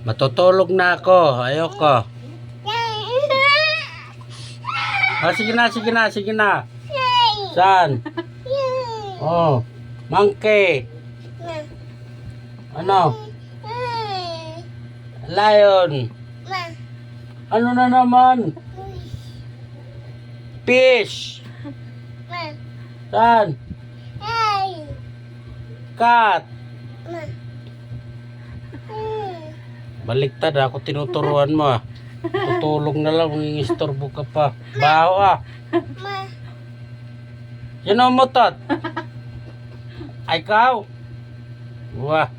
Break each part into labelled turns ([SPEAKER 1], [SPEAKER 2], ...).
[SPEAKER 1] Matutulog na ako. Ayoko. Oh, sige na, sige na, sige na. Saan? Oh, monkey. Ano? Lion. Ano na naman? Fish. Saan? Cat. Baliktad ako tinuturuan mo ah. Tutulog na lang, istorbo ka pa. Baho ah. Sino mo tot? Ay ikaw? Wah.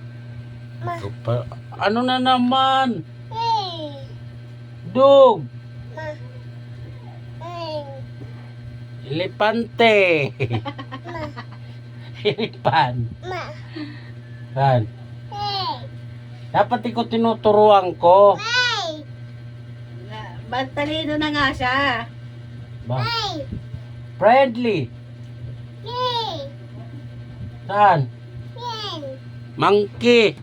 [SPEAKER 1] Ano na naman? Dog. Elepante. Elepan. Saan? Dapat ikaw tinuturuan ko.
[SPEAKER 2] Talino na nga siya.
[SPEAKER 1] Ba? Friendly. Saan? Monkey.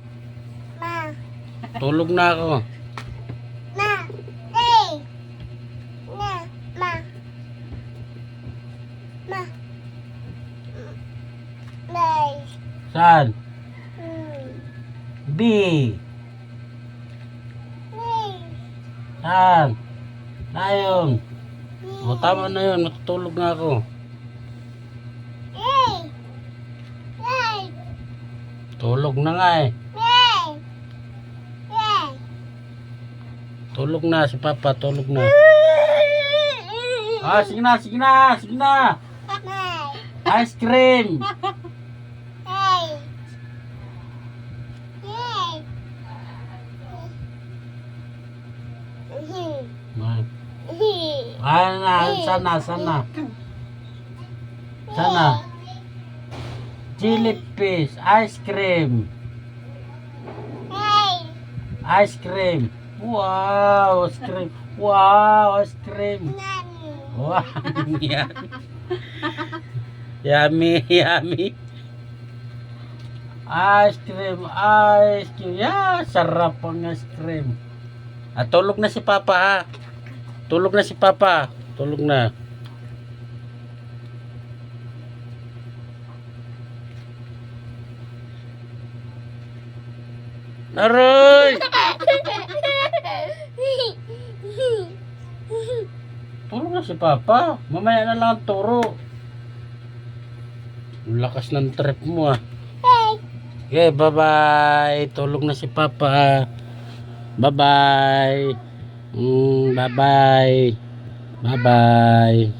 [SPEAKER 1] Tulog na ako. Saan? B. Saan? Lion. O tama na yun, matutulog na ako. Tulog na nga eh. Tulog na si Papa, tulog na. Ah, sige na, sige na, sige na. Ice cream. Sana. Jellyfish, ice cream. Ice cream. Wow, ice cream. Wow, ice cream. Wow, yummy. Yummy. Ice cream, ice cream. Yeah, sarap ang ice cream. At tulog na si Papa ha. Tulog na si Papa. Tulog na. Aroy! Tulog na si Papa. Mamaya na lang ang turo. Ang lakas ng trip mo ah. Okay, bye-bye. Tulog na si Papa. Bye-bye. Bye-bye. Bye-bye.